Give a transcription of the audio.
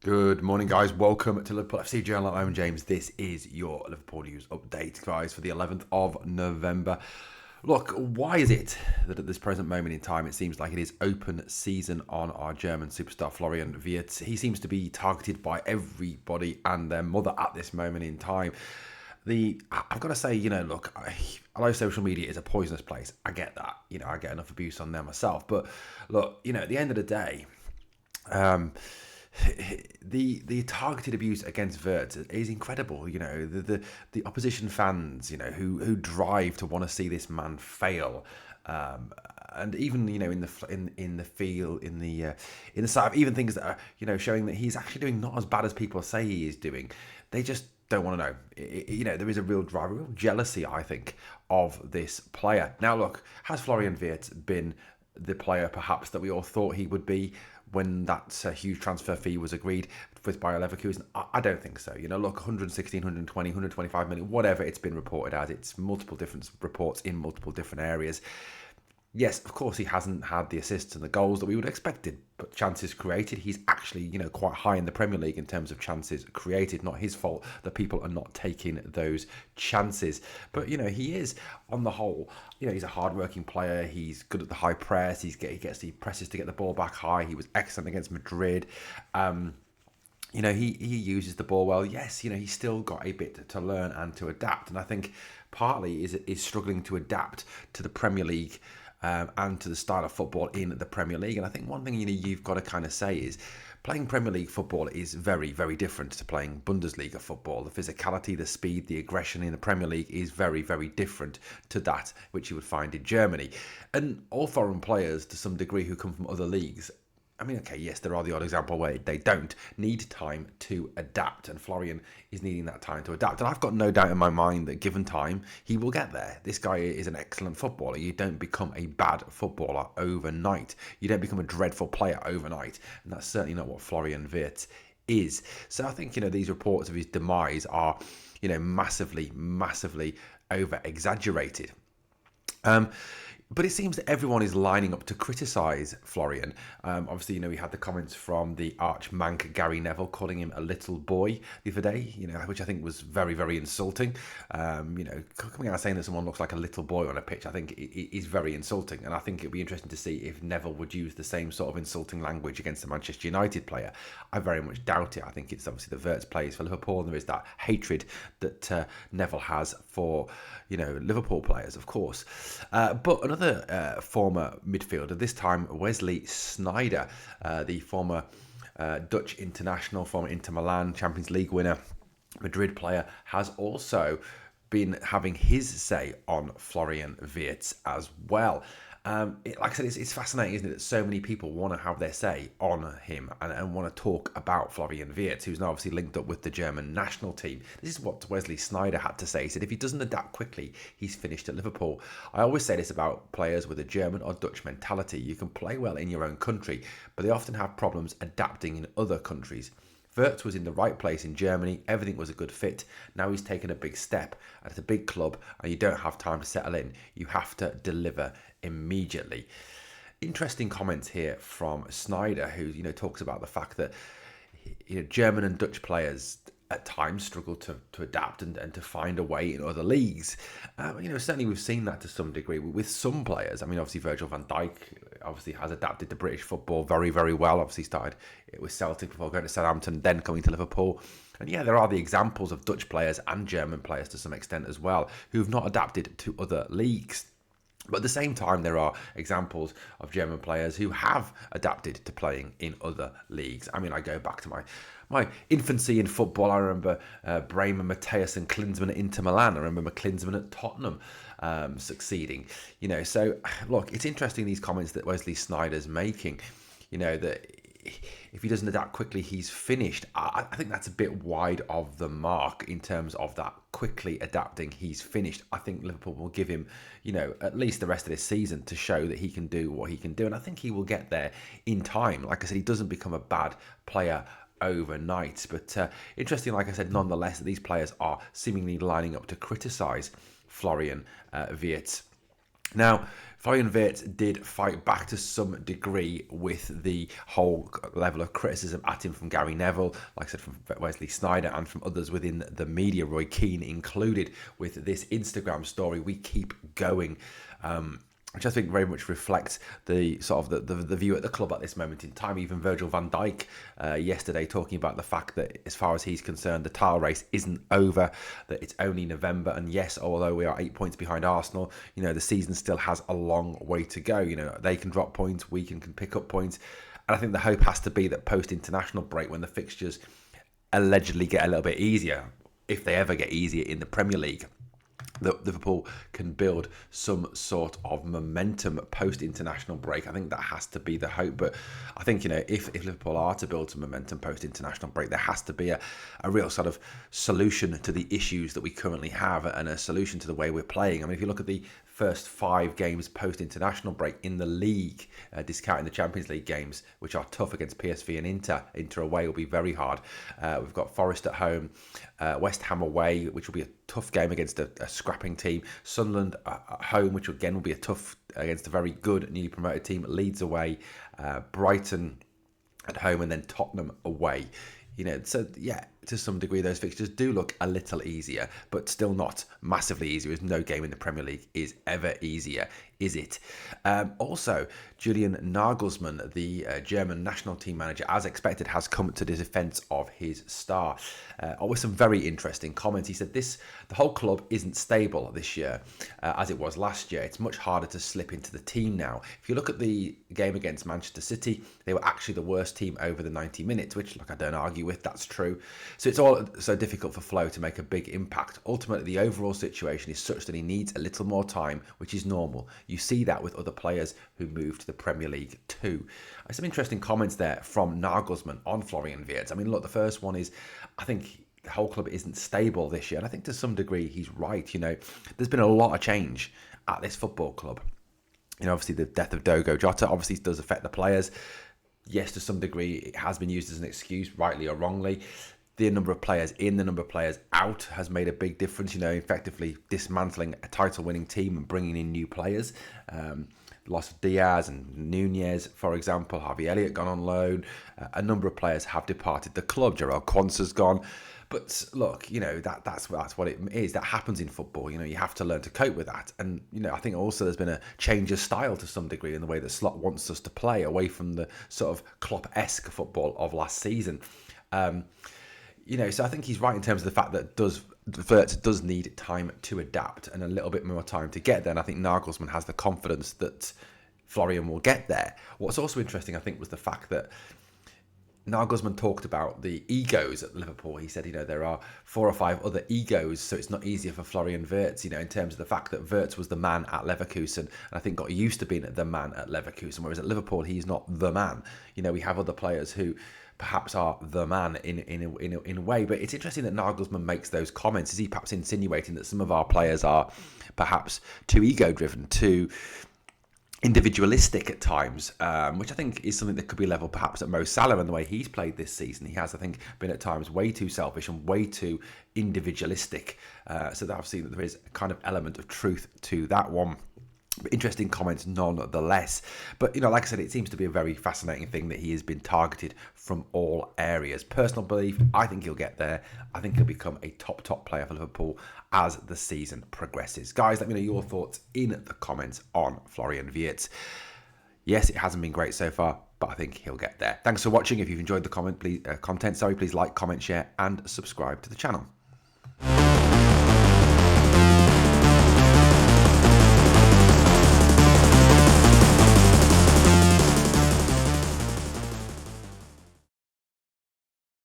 Good morning, guys. Welcome to Liverpool FC Journal. I'm James. This is your Liverpool news update, guys, for the 11th of November. Look, why is it that at this present moment in time, it seems like it is open season on our German superstar Florian Wirtz? He seems to be targeted by everybody and their mother at this moment in time. I've got to say, look, I know social media is a poisonous place. I get that. I get enough abuse on there myself. But look, at the end of the day, the targeted abuse against Wirtz is incredible. The opposition fans, who drive to want to see this man fail, and even in the field in the side, even things that are showing that he's actually doing not as bad as people say he is doing. They just don't want to know. There is a real drive, a real jealousy, I think, of this player. Now, look, has Florian Wirtz been the player perhaps that we all thought he would be when that huge transfer fee was agreed with Bayer Leverkusen? I don't think so. Look, 116, 120, 125 million, whatever it's been reported as. It's multiple different reports in multiple different areas. Yes, of course, he hasn't had the assists and the goals that we would have expected, but chances created, he's actually, quite high in the Premier League in terms of chances created. Not his fault that people are not taking those chances. But, he is, on the whole, he's a hard-working player. He's good at the high press. He presses to get the ball back high. He was excellent against Madrid. He uses the ball well. Yes, he's still got a bit to learn and to adapt. And I think partly is struggling to adapt to the Premier League and to the style of football in the Premier League. And I think one thing you've got to kind of say is playing Premier League football is very, very different to playing Bundesliga football. The physicality, the speed, the aggression in the Premier League is very, very different to that which you would find in Germany. And all foreign players, to some degree, who come from other leagues, I mean, okay, yes, there are the odd example where they don't need time to adapt, and Florian is needing that time to adapt. And I've got no doubt in my mind that given time, he will get there. This guy is an excellent footballer. You don't become a bad footballer overnight. You don't become a dreadful player overnight. And that's certainly not what Florian Wirtz is. So I think, these reports of his demise are, massively, massively over-exaggerated. But it seems that everyone is lining up to criticise Florian. Obviously, we had the comments from the arch mank Gary Neville calling him a little boy the other day, which I think was very, very insulting. Coming out saying that someone looks like a little boy on a pitch, I think it is very insulting. And I think it'd be interesting to see if Neville would use the same sort of insulting language against a Manchester United player. I very much doubt it. I think it's obviously the Wirtz plays for Liverpool, and there is that hatred that Neville has for, Liverpool players, of course. But another former midfielder, this time Wesley Sneijder, the former Dutch international, former Inter Milan Champions League winner, Madrid player, has also been having his say on Florian Wirtz as well. Like I said, it's fascinating, isn't it, that so many people want to have their say on him and want to talk about Florian Wirtz, who's now obviously linked up with the German national team. This is what Wesley Sneijder had to say. He said if he doesn't adapt quickly, he's finished at Liverpool. I always say this about players with a German or Dutch mentality. You can play well in your own country, but they often have problems adapting in other countries. Wirtz was in the right place in Germany, everything was a good fit. Now he's taken a big step at a big club and you don't have time to settle in. You have to deliver immediately. Interesting comments here from Sneijder, who talks about the fact that German and Dutch players at times struggle to adapt and to find a way in other leagues. Certainly we've seen that to some degree with some players. I mean, obviously Virgil van Dijk obviously has adapted to British football very, very well. Obviously started it with Celtic before going to Southampton, then coming to Liverpool. And yeah, there are the examples of Dutch players and German players to some extent as well who've not adapted to other leagues. But at the same time, there are examples of German players who have adapted to playing in other leagues. I mean, I go back to my infancy in football. I remember Bremer, Matthäus and Klinsmann at Inter Milan. I remember Klinsmann at Tottenham succeeding. So look, it's interesting, these comments that Wesley Sneijder's making, that if he doesn't adapt quickly, he's finished. I think that's a bit wide of the mark in terms of that quickly adapting, he's finished. I think Liverpool will give him, at least the rest of this season to show that he can do what he can do. And I think he will get there in time. Like I said, he doesn't become a bad player overnight. But interesting, like I said, nonetheless, that these players are seemingly lining up to criticise Florian Wirtz. Now, Florian Wirtz did fight back to some degree with the whole level of criticism at him from Gary Neville, like I said, from Wesley Sneijder and from others within the media, Roy Keane included, with this Instagram story, "We Keep Going," which I think very much reflects the sort of the view at the club at this moment in time. Even Virgil van Dijk yesterday talking about the fact that, as far as he's concerned, the title race isn't over, that it's only November, and yes, although we are 8 points behind Arsenal, the season still has a long way to go. They can drop points, we can pick up points, and I think the hope has to be that post-international break, when the fixtures allegedly get a little bit easier, if they ever get easier in the Premier League, that Liverpool can build some sort of momentum post-international break. I think that has to be the hope. But I think, if Liverpool are to build some momentum post-international break, there has to be a real sort of solution to the issues that we currently have, and a solution to the way we're playing. I mean, if you look at the first 5 games post-international break in the league, discounting the Champions League games, which are tough against PSV and Inter. Inter away will be very hard. We've got Forest at home, West Ham away, which will be a tough game against a scrapping team. Sunderland at home, which again will be a tough against a very good newly promoted team. Leeds away, Brighton at home, and then Tottenham away. So yeah, to some degree, those fixtures do look a little easier, but still not massively easier, as no game in the Premier League is ever easier, is it? Also, Julian Nagelsmann, the German national team manager, as expected, has come to the defence of his star. With some very interesting comments. He said the whole club isn't stable this year, as it was last year. It's much harder to slip into the team now. If you look at the game against Manchester City, they were actually the worst team over the 90 minutes, which, I don't argue with, that's true. So it's all so difficult for Flo to make a big impact. Ultimately, the overall situation is such that he needs a little more time, which is normal. You see that with other players who move to the Premier League too. Some interesting comments there from Nagelsmann on Florian Wirtz. I mean, look, the first one is, I think the whole club isn't stable this year. And I think to some degree he's right. There's been a lot of change at this football club. Obviously the death of Diogo Jota obviously does affect the players. Yes, to some degree it has been used as an excuse, rightly or wrongly. The number of players in, the number of players out has made a big difference, effectively dismantling a title-winning team and bringing in new players. Loss of Diaz and Nunez, for example. Harvey Elliott gone on loan. A number of players have departed the club. Jarell Quansah's gone. But look, that's what it is. That happens in football. You have to learn to cope with that. And, I think also there's been a change of style to some degree in the way that Slot wants us to play, away from the sort of Klopp-esque football of last season. So I think he's right in terms of the fact that Wirtz does need time to adapt and a little bit more time to get there. And I think Nagelsmann has the confidence that Florian will get there. What's also interesting, I think, was the fact that Nagelsmann talked about the egos at Liverpool. He said, there are 4 or 5 other egos, so it's not easier for Florian Wirtz, in terms of the fact that Wirtz was the man at Leverkusen, and I think got used to being the man at Leverkusen, whereas at Liverpool, he's not the man. We have other players who perhaps are the man in a way. But it's interesting that Nagelsmann makes those comments. Is he perhaps insinuating that some of our players are perhaps too ego-driven, too individualistic at times, which I think is something that could be leveled perhaps at Mo Salah and the way he's played this season. He has, I think, been at times way too selfish and way too individualistic. So that obviously there is a kind of element of truth to that one. Interesting comments nonetheless. But, like I said, it seems to be a very fascinating thing that he has been targeted from all areas. Personal belief, I think he'll get there. I think he'll become a top player for Liverpool as the season progresses. Guys, let me know your thoughts in the comments on Florian Wirtz. Yes, it hasn't been great so far, but I think he'll get there. Thanks for watching. If you've enjoyed the content, please like, comment, share, and subscribe to the channel.